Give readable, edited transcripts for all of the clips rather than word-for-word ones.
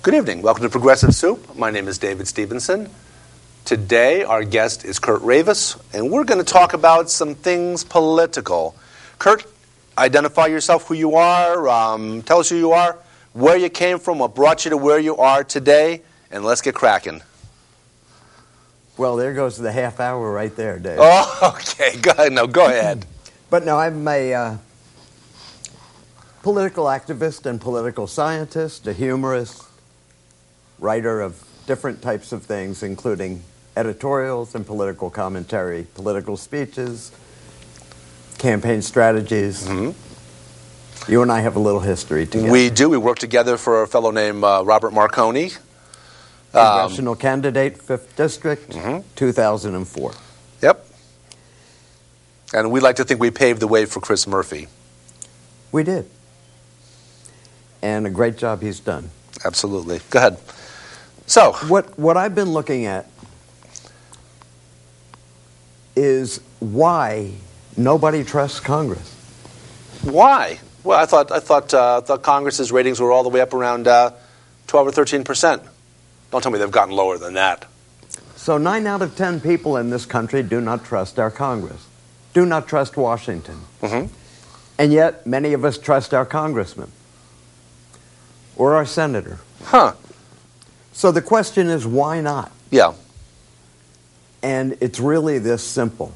Good evening. Welcome to Progressive Soup. My name is David Stevenson. Today, our guest is Curt Rayvis, and we're going to talk about some things political. Curt, identify yourself, who you are, tell us who you are, where you came from, what brought you to where you are today, and let's get cracking. Well, there goes the half hour right there, Dave. Oh, okay. Go ahead. No, go ahead. But no, I'm a political activist and political scientist, a humorist, writer of different types of things, including editorials and political commentary, political speeches, campaign strategies. Mm-hmm. You and I have a little history together. We do. We worked together for a fellow named Robert Marconi. Congressional candidate, 5th District, 2004. Yep. And we like to think we paved the way for Chris Murphy. We did. And a great job he's done. Absolutely. Go ahead. So, what I've been looking at is why nobody trusts Congress. Why? Well, I thought Congress's ratings were all the way up around 12 or 13%. Don't tell me they've gotten lower than that. So 9 out of 10 people in this country do not trust our Congress, do not trust Washington. Mm-hmm. And yet, many of us trust our congressman or our senator. Huh. So the question is, why not? Yeah. And it's really this simple.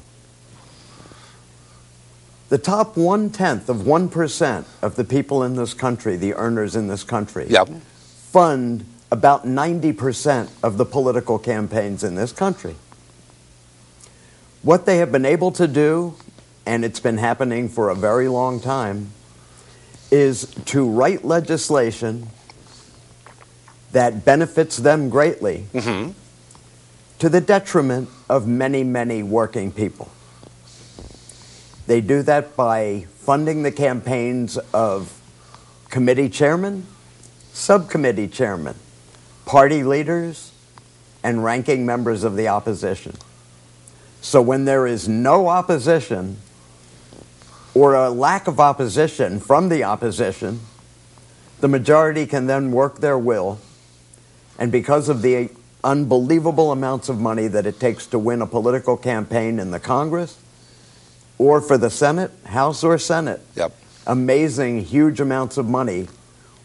The top 1/10 of 1% of the people in this country, the earners in this country, fund about 90% of the political campaigns in this country. What they have been able to do, and it's been happening for a very long time, is to write legislation that benefits them greatly to the detriment of many, many working people. They do that by funding the campaigns of committee chairmen, subcommittee chairmen, party leaders, and ranking members of the opposition. So when there is no opposition or a lack of opposition from the opposition, the majority can then work their will, and because of the unbelievable amounts of money that it takes to win a political campaign in the Congress or for the Senate, House or Senate, amazing, huge amounts of money,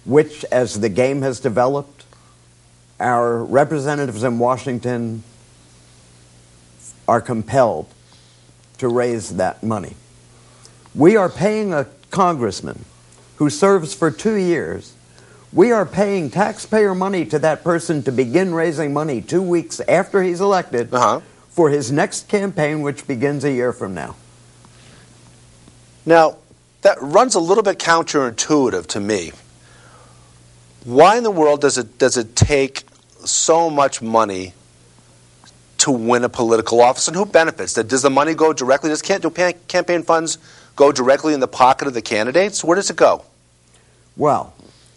which, as the game has developed, our representatives in Washington are compelled to raise that money. We are paying a congressman who serves for 2 years. We are paying taxpayer money to that person to begin raising money 2 weeks after he's elected for his next campaign, which begins a year from now. Now, that runs a little bit counterintuitive to me. Why in the world does it take so much money to win a political office, and who benefits? Does the money go directly? Do campaign funds go directly in the pocket of the candidates? Where does it go? Well,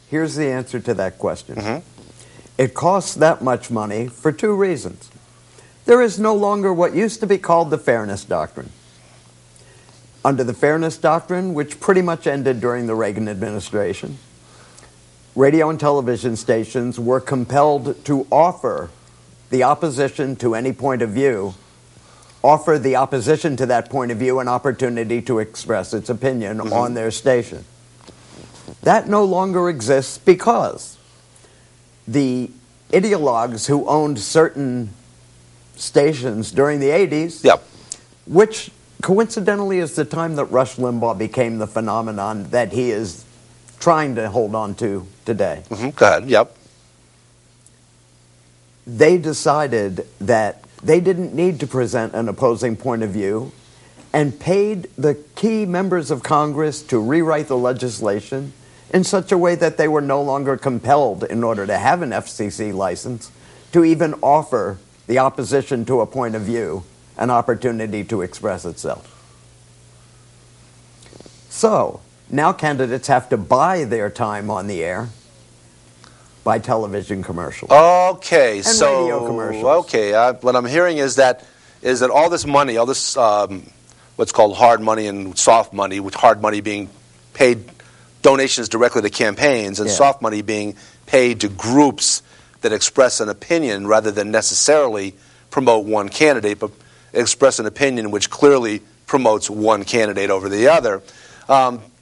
here's the answer to that question. It costs that much money for 2 reasons. There is no longer what used to be called the Fairness Doctrine. Under the Fairness Doctrine, which pretty much ended during the Reagan administration, radio and television stations were compelled to offer the opposition to any point of view, offer the opposition to that point of view an opportunity to express its opinion on their station. That no longer exists because the ideologues who owned certain stations during the 80s, which coincidentally is the time that Rush Limbaugh became the phenomenon that he is trying to hold on to today. Go ahead. They decided that they didn't need to present an opposing point of view and paid the key members of Congress to rewrite the legislation in such a way that they were no longer compelled, in order to have an FCC license, to even offer the opposition to a point of view an opportunity to express itself. So, now candidates have to buy their time on the air by television commercials. Okay, and so radio commercials. Okay, what I'm hearing is that all this money, all this what's called hard money and soft money, with hard money being paid donations directly to campaigns, and soft money being paid to groups that express an opinion rather than necessarily promote one candidate, but express an opinion which clearly promotes one candidate over the other.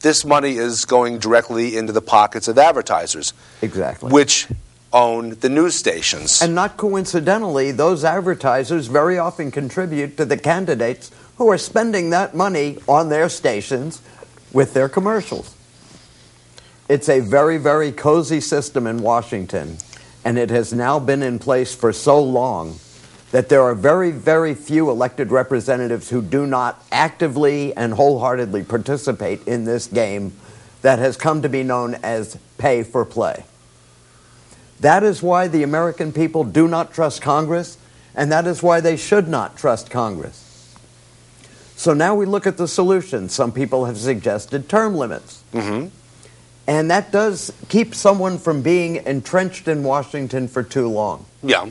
This money is going directly into the pockets of advertisers. Exactly. Which own the news stations. And not coincidentally, those advertisers very often contribute to the candidates who are spending that money on their stations with their commercials. It's a very, very cozy system in Washington, and it has now been in place for so long that there are very, very few elected representatives who do not actively and wholeheartedly participate in this game that has come to be known as pay for play. That is why the American people do not trust Congress, and that is why they should not trust Congress. So now we look at the solution. Some people have suggested term limits. Mm-hmm. And that does keep someone from being entrenched in Washington for too long. Yeah.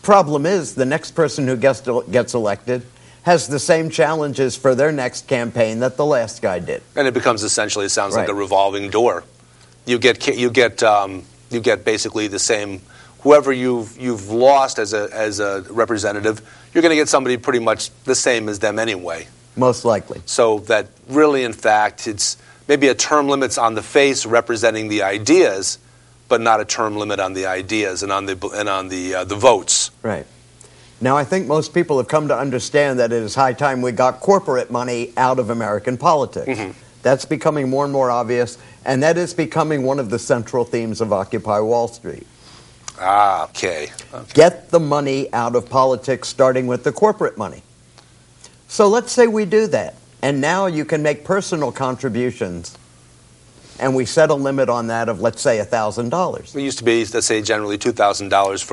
Problem is, the next person who gets elected has the same challenges for their next campaign that the last guy did. And it becomes essentially, it sounds like a revolving door. You get basically the same. Whoever you've lost as a representative, you're going to get somebody pretty much the same as them anyway. Most likely. So that really, in fact, it's maybe a term limits on the face representing the ideas, but not a term limit on the ideas and on the votes. Right. Now, I think most people have come to understand that it is high time we got corporate money out of American politics. Mm-hmm. That's becoming more and more obvious, and that is becoming one of the central themes of Occupy Wall Street. Ah, okay. Get the money out of politics, starting with the corporate money. So let's say we do that, and now you can make personal contributions, and we set a limit on that of, let's say, $1,000. It used to be, let's say, generally $2,000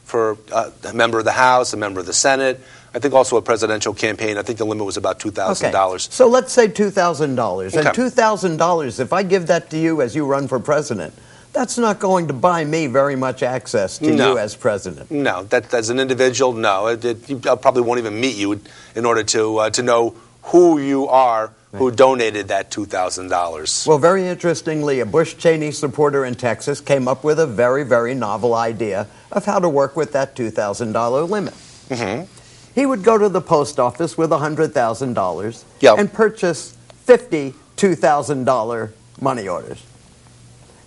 for a member of the House, a member of the Senate. I think also a presidential campaign. I think the limit was about $2,000. Okay. So let's say $2,000. Okay. And $2,000, if I give that to you as you run for president, that's not going to buy me very much access to you as president. No, that as an individual, no. I probably won't even meet you in order to know who you are, who donated that $2,000. Well, very interestingly, a Bush-Cheney supporter in Texas came up with a very, very novel idea of how to work with that $2,000 limit. Mm-hmm. He would go to the post office with $100,000 and purchase 50 $2,000 money orders,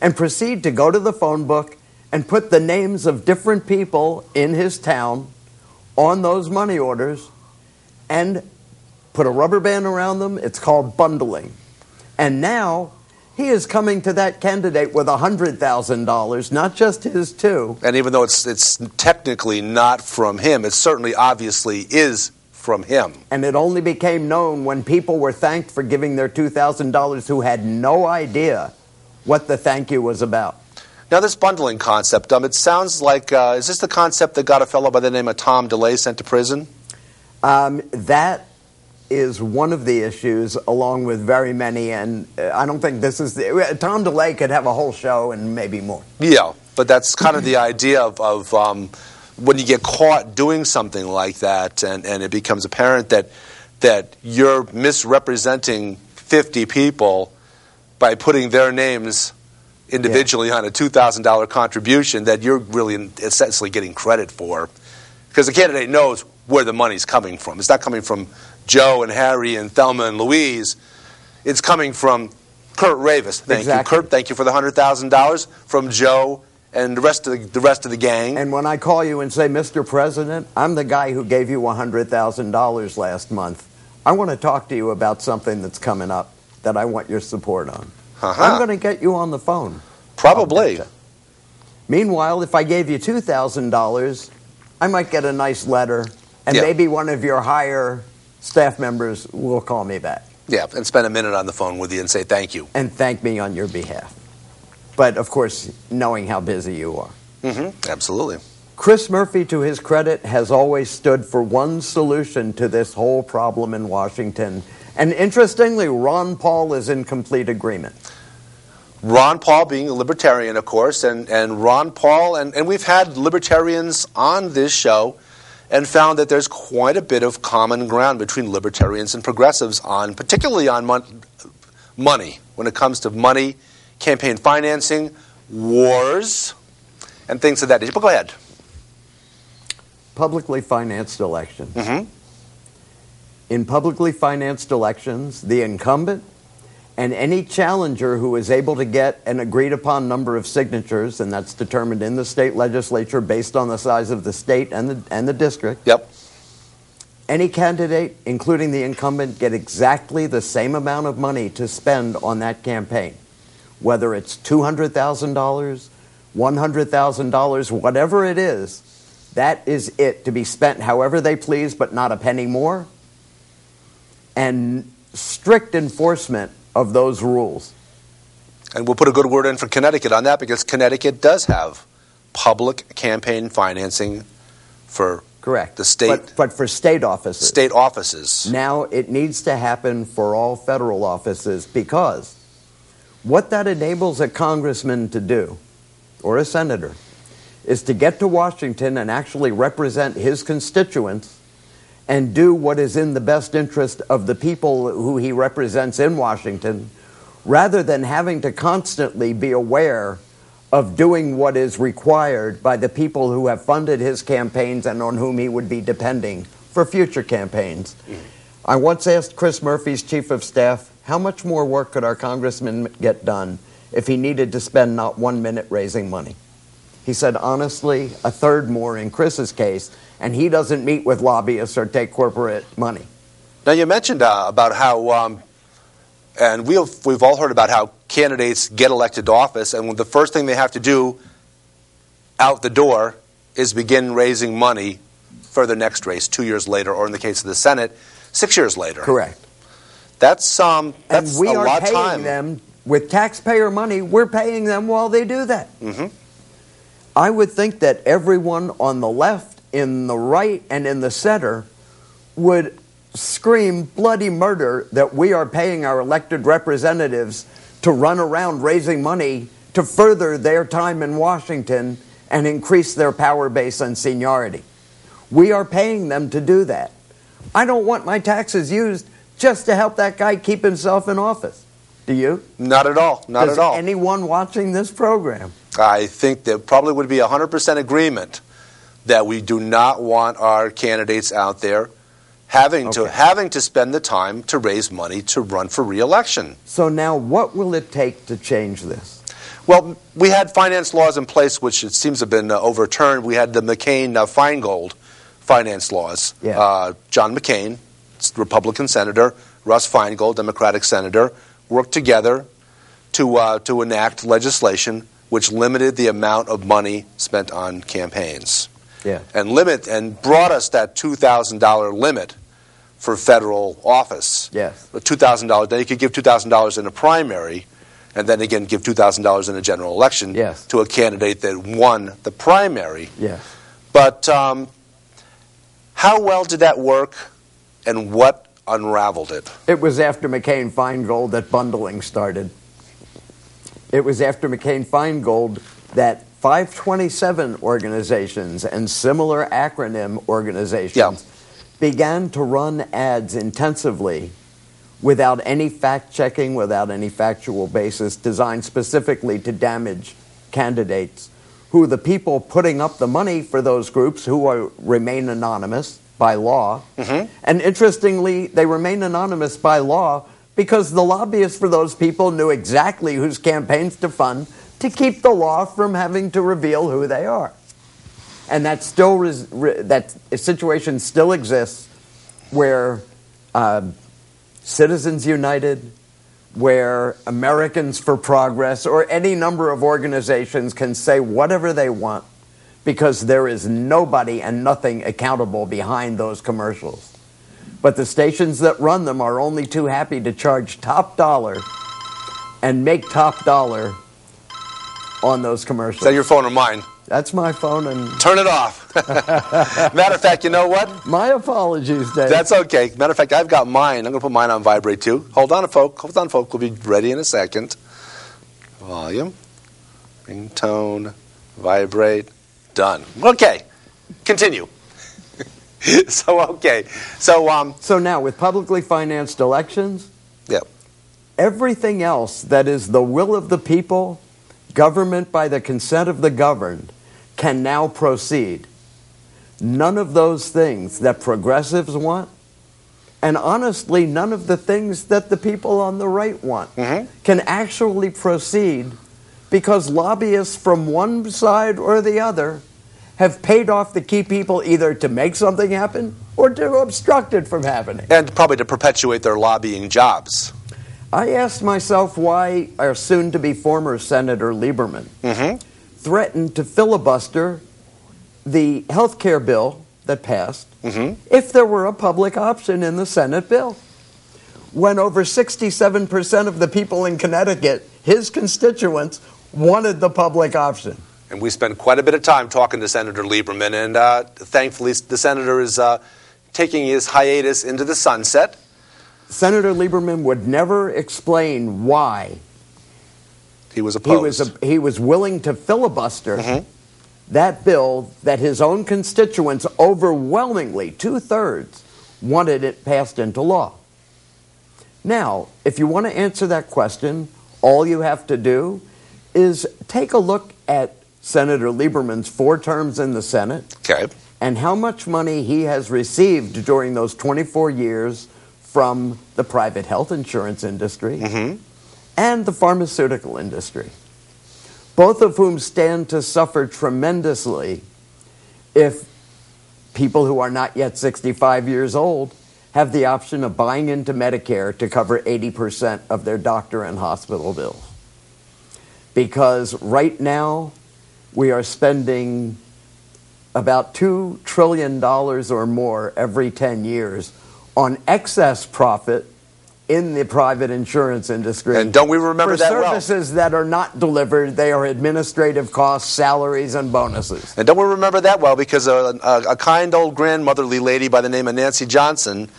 and proceed to go to the phone book and put the names of different people in his town on those money orders and put a rubber band around them. It's called bundling. And now he is coming to that candidate with $100,000, not just his too. And even though it's technically not from him, it certainly obviously is from him. And it only became known when people were thanked for giving their $2,000 who had no idea what the thank you was about. Now, this bundling concept, it sounds like, is this the concept that got a fellow by the name of Tom DeLay sent to prison? That is one of the issues, along with very many, and I don't think this is Tom DeLay could have a whole show and maybe more. Yeah, but that's kind of the idea of when you get caught doing something like that, and it becomes apparent that you're misrepresenting 50 people by putting their names individually on a $2,000 contribution that you're really essentially getting credit for, because the candidate knows where the money's coming from. It's not coming from Joe and Harry and Thelma and Louise. It's coming from Curt Rayvis. Thank you, Curt. Thank you for the $100,000 from Joe and the rest of the gang. And when I call you and say, Mr. President, I'm the guy who gave you $100,000 last month. I want to talk to you about something that's coming up that I want your support on. I'm going to get you on the phone. Probably. Meanwhile, if I gave you $2,000, I might get a nice letter, and maybe one of your higher staff members will call me back. Yeah, and spend a minute on the phone with you and say thank you. And thank me on your behalf. But, of course, knowing how busy you are. Mm-hmm. Absolutely. Chris Murphy, to his credit, has always stood for one solution to this whole problem in Washington. And interestingly, Ron Paul is in complete agreement. Ron Paul being a libertarian, of course, and Ron Paul, and we've had libertarians on this show and found that there's quite a bit of common ground between libertarians and progressives particularly on money. When it comes to money, campaign financing, wars, and things of that nature. But go ahead. Publicly financed elections. Mm-hmm. In publicly financed elections, the incumbent and any challenger who is able to get an agreed-upon number of signatures, and that's determined in the state legislature based on the size of the state and the district. Yep. Any candidate, including the incumbent, get exactly the same amount of money to spend on that campaign. Whether it's $200,000, $100,000, whatever it is, that is it, to be spent however they please, but not a penny more. And strict enforcement of those rules. And we'll put a good word in for Connecticut on that, because Connecticut does have public campaign financing for Correct. the state. But for state offices. State offices. Now it needs to happen for all federal offices, because what that enables a congressman to do, or a senator, is to get to Washington and actually represent his constituents and do what is in the best interest of the people who he represents in Washington, rather than having to constantly be aware of doing what is required by the people who have funded his campaigns and on whom he would be depending for future campaigns. I once asked Chris Murphy's chief of staff, how much more work could our congressman get done if he needed to spend not 1 minute raising money? He said, honestly, a third more in Chris's case, and he doesn't meet with lobbyists or take corporate money. Now, you mentioned about how, and we've all heard about how candidates get elected to office, and the first thing they have to do out the door is begin raising money for the next race 2 years later, or in the case of the Senate, 6 years later. Correct. That's and we a are lot of paying time. them with taxpayer money. We're paying them while they do that. Mm-hmm. I would think that everyone on the left, in the right, and in the center would scream bloody murder that we are paying our elected representatives to run around raising money to further their time in Washington and increase their power base and seniority. We are paying them to do that. I don't want my taxes used just to help that guy keep himself in office. Do you? Not at all. Not at all. Does anyone watching this program? I think there probably would be 100% agreement that we do not want our candidates out there having to spend the time to raise money to run for re-election. So now what will it take to change this? Well, we had finance laws in place which it seems have been overturned. We had the McCain-Feingold finance laws. Yeah. John McCain, Republican senator, Russ Feingold, Democratic senator, worked together to enact legislation which limited the amount of money spent on campaigns. Yeah. And brought us that $2,000 limit for federal office. Yes. $2,000. Then you could give $2,000 in a primary, and then again give $2,000 in a general election to a candidate that won the primary. Yes. But how well did that work, and what unraveled it? It was after McCain-Feingold that bundling started. It was after McCain-Feingold that 527 organizations and similar acronym organizations began to run ads intensively without any fact-checking, without any factual basis, designed specifically to damage candidates who the people putting up the money for those groups who remain anonymous by law. Mm-hmm. And interestingly, they remain anonymous by law because the lobbyists for those people knew exactly whose campaigns to fund to keep the law from having to reveal who they are. And that situation still exists where Citizens United, where Americans for Progress, or any number of organizations can say whatever they want because there is nobody and nothing accountable behind those commercials. But the stations that run them are only too happy to charge top dollar and make top dollar on those commercials. Is that your phone or mine? That's my phone. And turn it off. Matter of fact, you know what? My apologies, Dave. That's okay. Matter of fact, I've got mine. I'm going to put mine on vibrate too. Hold on, folk. Hold on, folk. We'll be ready in a second. Volume, ringtone, vibrate, done. Okay, continue. So now with publicly financed elections, yep, everything else that is the will of the people, government by the consent of the governed, can now proceed. None of those things that progressives want, and honestly, none of the things that the people on the right want, can actually proceed because lobbyists from one side or the other have paid off the key people either to make something happen or to obstruct it from happening. And probably to perpetuate their lobbying jobs. I asked myself why our soon-to-be former Senator Lieberman threatened to filibuster the health care bill that passed if there were a public option in the Senate bill. When over 67% of the people in Connecticut, his constituents, wanted the public option. And we spent quite a bit of time talking to Senator Lieberman, and thankfully the senator is taking his hiatus into the sunset. Senator Lieberman would never explain why he was opposed. He was willing to filibuster that bill that his own constituents, overwhelmingly, 2/3, wanted it passed into law. Now, if you want to answer that question, all you have to do is take a look at Senator Lieberman's 4 terms in the Senate and how much money he has received during those 24 years from the private health insurance industry and the pharmaceutical industry, both of whom stand to suffer tremendously if people who are not yet 65 years old have the option of buying into Medicare to cover 80% of their doctor and hospital bills. Because right now, we are spending about $2 trillion or more every 10 years on excess profit in the private insurance industry. And don't we remember that well? For services that are not delivered, they are administrative costs, salaries, and bonuses. And don't we remember that well because a kind old grandmotherly lady by the name of Nancy Johnson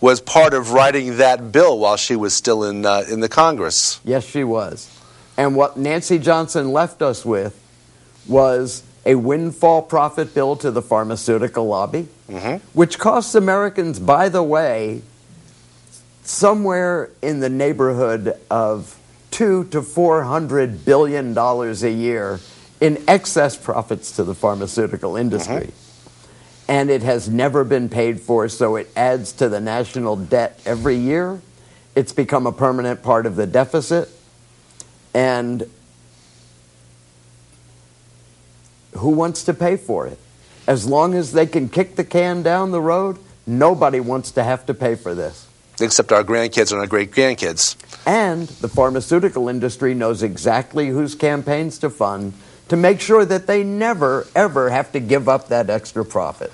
was part of writing that bill while she was still in the Congress. Yes, she was. And what Nancy Johnson left us with was a windfall profit bill to the pharmaceutical lobby, which costs Americans, by the way, somewhere in the neighborhood of $200 to $400 billion a year in excess profits to the pharmaceutical industry. And it has never been paid for, so it adds to the national debt every year. It's become a permanent part of the deficit. And who wants to pay for it? As long as they can kick the can down the road, nobody wants to have to pay for this. Except our grandkids and our great-grandkids. And the pharmaceutical industry knows exactly whose campaigns to fund to make sure that they never, ever have to give up that extra profit.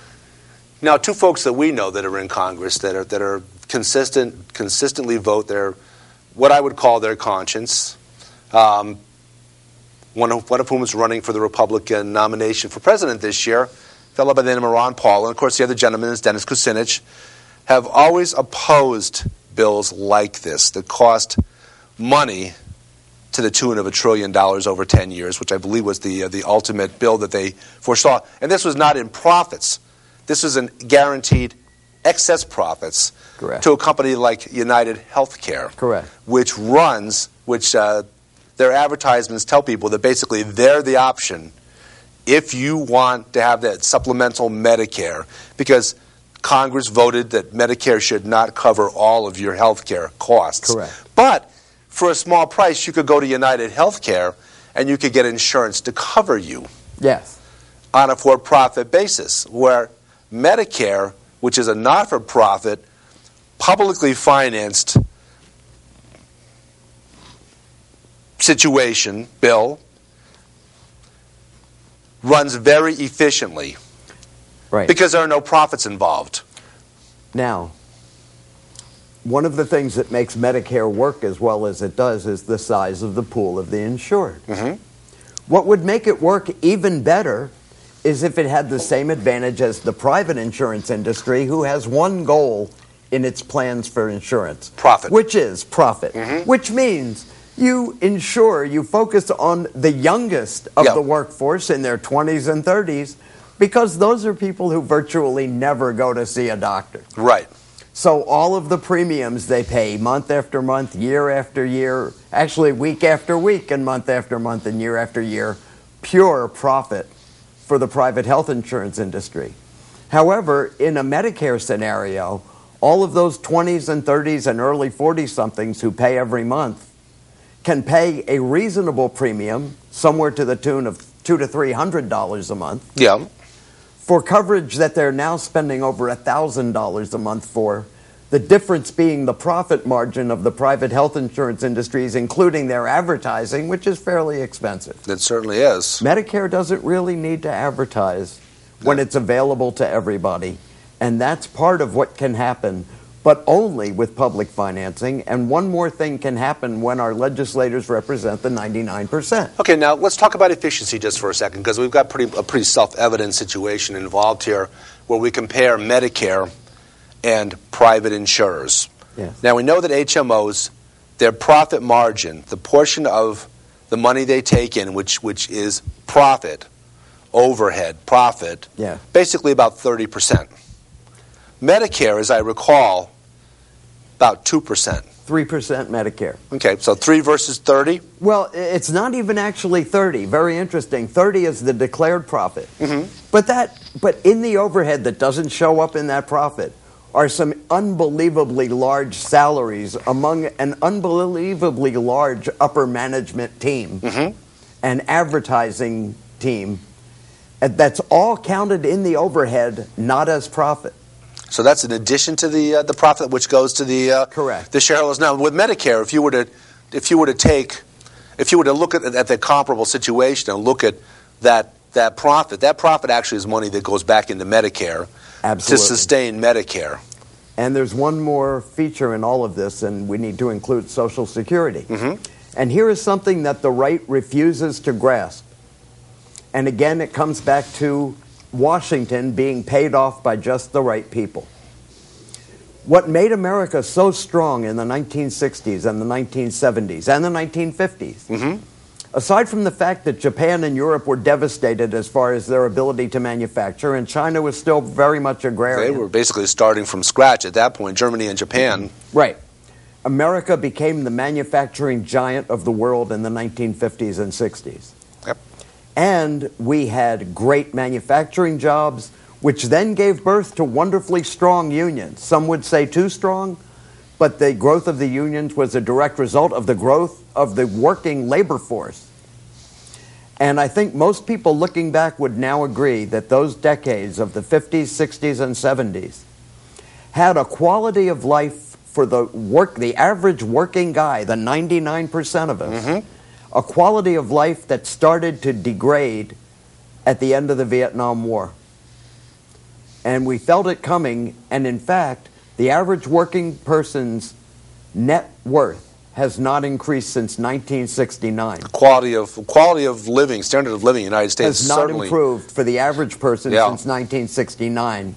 Now, 2 folks that we know that are in Congress that are consistently vote their, what I would call their conscience. One of whom is running for the Republican nomination for president this year, a fellow by the name of Ron Paul, and of course the other gentleman is Dennis Kucinich, have always opposed bills like this that cost money to the tune of $1 trillion over 10 years, which I believe was the ultimate bill that they foresaw. And this was not in profits. This was in guaranteed excess profits to a company like United Healthcare, which their advertisements tell people that basically they're the option if you want to have that supplemental Medicare, because Congress voted that Medicare should not cover all of your health care costs. But for a small price, you could go to United Healthcare and you could get insurance to cover you on a for-profit basis, where Medicare, which is a not-for-profit, publicly financed bill, runs very efficiently because there are no profits involved. Now, one of the things that makes Medicare work as well as it does is the size of the pool of the insured. What would make it work even better is if it had the same advantage as the private insurance industry, who has one goal in its plans for insurance. Profit. Which is profit. Which means you focus on the youngest of the workforce in their 20s and 30s, because those are people who virtually never go to see a doctor. So all of the premiums they pay month after month, year after year, actually week after week and month after month and year after year, pure profit for the private health insurance industry. However, in a Medicare scenario, all of those 20s and 30s and early 40-somethings who pay every month can pay a reasonable premium, somewhere to the tune of $200 to $300 a month, Yeah. for coverage that they're now spending over $1,000 a month for. The difference being the profit margin of the private health insurance industries, including their advertising, which is fairly expensive. It certainly is. Medicare doesn't really need to advertise when it's available to everybody. And that's part of what can happen, but only with public financing. And one more thing can happen when our legislators represent the 99%. Okay, now let's talk about efficiency just for a second, because we've got a pretty self-evident situation involved here where we compare Medicare and private insurers. Yes. Now, we know that HMOs, their profit margin, the portion of the money they take in, which is profit, overhead, profit, Yeah. basically about 30%. Medicare, as I recall, about 2%. 3% Medicare. Okay, so 3 versus 30? Well, it's not even actually 30. Very interesting. 30 is the declared profit. But in the overhead that doesn't show up in that profit are some unbelievably large salaries among an unbelievably large upper management team and advertising team. That's all counted in the overhead, not as profit. So that's in addition to the profit, which goes to the Correct. the shareholders. Now, with Medicare, if you were to look at the comparable situation and look at that profit actually is money that goes back into Medicare. Absolutely. To sustain Medicare. And there's one more feature in all of this, and we need to include Social Security. And here is something that the right refuses to grasp. And again, it comes back to Washington being paid off by just the right people. What made America so strong in the 1960s and the 1970s and the 1950s, aside from the fact that Japan and Europe were devastated as far as their ability to manufacture, and China was still very much agrarian. They were basically starting from scratch at that point, Germany and Japan. Right. America became the manufacturing giant of the world in the 1950s and 60s. Yep. And we had great manufacturing jobs, which then gave birth to wonderfully strong unions. Some would say too strong, but the growth of the unions was a direct result of the growth of the working labor force. And I think most people looking back would now agree that those decades of the 50s, 60s, and 70s had a quality of life for the average working guy, the 99% of us, a quality of life that started to degrade at the end of the Vietnam War. And we felt it coming, and in fact, the average working person's net worth has not increased since 1969. Quality of living, standard of living in the United States has not certainly improved for the average person since 1969.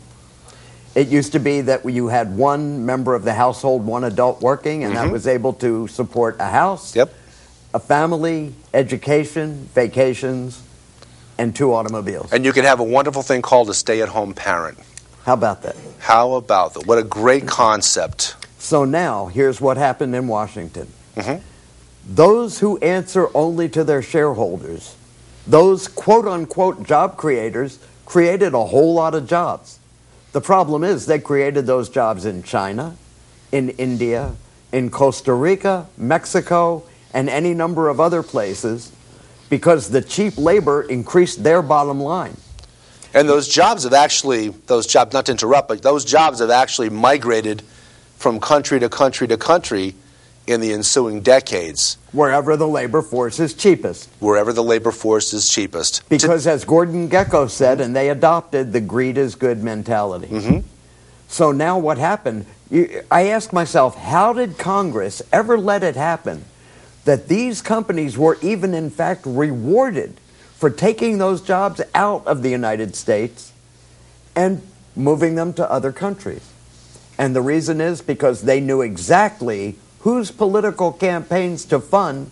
It used to be that you had one member of the household, one adult working, and that was able to support a house, a family, education, vacations, and 2 automobiles. And you can have a wonderful thing called a stay-at-home parent. How about that? How about that? What a great concept. So now, here's what happened in Washington. Those who answer only to their shareholders, those quote-unquote job creators, created a whole lot of jobs. The problem is they created those jobs in China, in India, in Costa Rica, Mexico, and any number of other places because the cheap labor increased their bottom line. And those jobs, not to interrupt, but those jobs have actually migrated from country to country to country in the ensuing decades. Wherever the labor force is cheapest. Wherever the labor force is cheapest. Because as Gordon Gekko said, and they adopted the greed is good mentality. So now what happened? I asked myself, how did Congress ever let it happen that these companies were even in fact rewarded for taking those jobs out of the United States and moving them to other countries? And the reason is because they knew exactly whose political campaigns to fund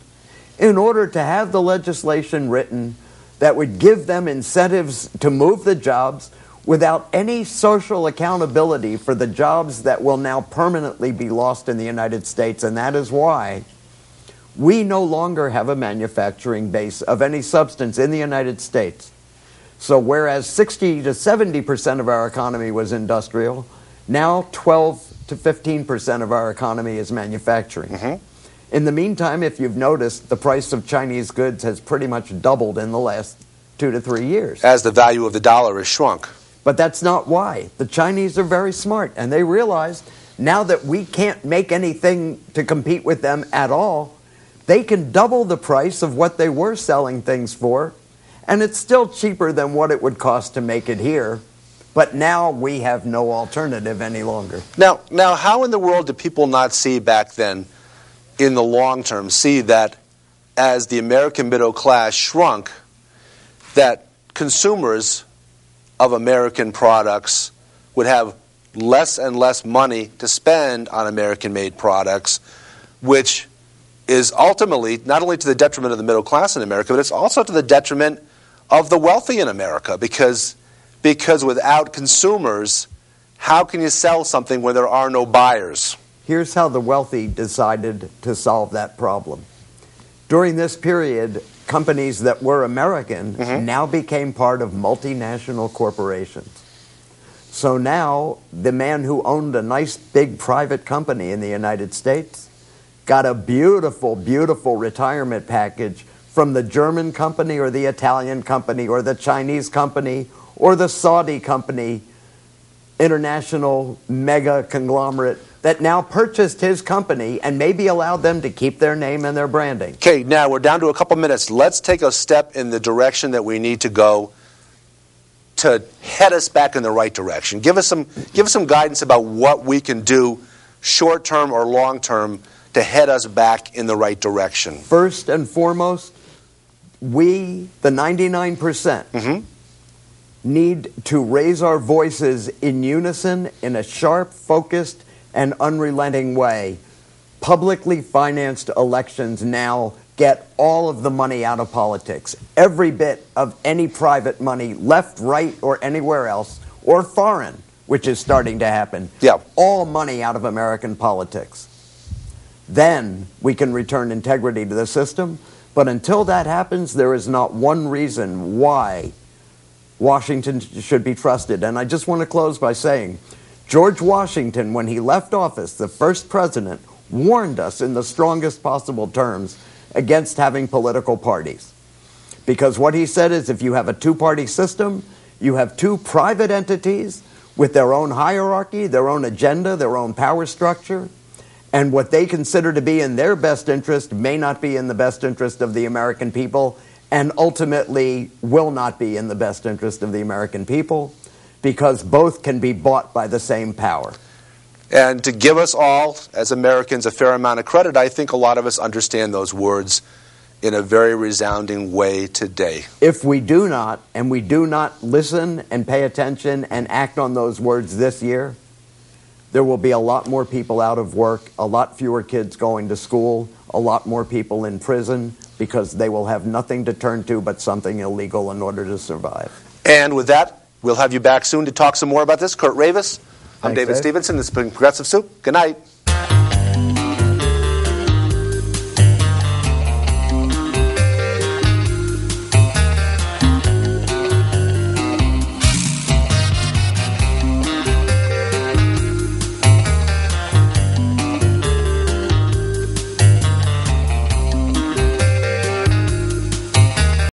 in order to have the legislation written that would give them incentives to move the jobs without any social accountability for the jobs that will now permanently be lost in the United States. And that is why we no longer have a manufacturing base of any substance in the United States. So whereas 60 to 70% of our economy was industrial, now 12 to 15% of our economy is manufacturing. In the meantime, if you've noticed, the price of Chinese goods has pretty much doubled in the last 2 to 3 years. As the value of the dollar has shrunk. But that's not why. The Chinese are very smart, and they realize now that we can't make anything to compete with them at all, they can double the price of what they were selling things for, and it's still cheaper than what it would cost to make it here. But now we have no alternative any longer. Now, how in the world did people not see back then, in the long term, see that as the American middle class shrunk, that consumers of American products would have less and less money to spend on American-made products, which is ultimately not only to the detriment of the middle class in America, but it's also to the detriment of the wealthy in America, because without consumers, how can you sell something when there are no buyers? Here's how the wealthy decided to solve that problem. During this period, companies that were American now became part of multinational corporations. So now, the man who owned a nice big private company in the United States got a beautiful, beautiful retirement package from the German company or the Italian company or the Chinese company or the Saudi company, international mega conglomerate, that now purchased his company and maybe allowed them to keep their name and their branding. Okay, now we're down to a couple minutes. Let's take a step in the direction that we need to go to head us back in the right direction. Give us some guidance about what we can do, short-term or long-term, to head us back in the right direction. First and foremost, we, the 99%, need to raise our voices in unison in a sharp, focused, and unrelenting way. Publicly financed elections now get all of the money out of politics. Every bit of any private money, left, right, or anywhere else, or foreign, which is starting to happen. Yeah. All money out of American politics. Then we can return integrity to the system. But until that happens, there is not one reason why Washington should be trusted. And I just want to close by saying, George Washington, when he left office, the first president, warned us in the strongest possible terms against having political parties. Because what he said is, if you have a two-party system, you have two private entities with their own hierarchy, their own agenda, their own power structure, and what they consider to be in their best interest may not be in the best interest of the American people, and ultimately will not be in the best interest of the American people, because both can be bought by the same power. And to give us all, as Americans, a fair amount of credit, I think a lot of us understand those words in a very resounding way today. If we do not, and we do not listen and pay attention and act on those words this year, there will be a lot more people out of work, a lot fewer kids going to school, a lot more people in prison, because they will have nothing to turn to but something illegal in order to survive. And with that, we'll have you back soon to talk some more about this. Curt Rayvis. I'm Thanks, David Dave. Stevenson. This has been Progressive Soup. Good night.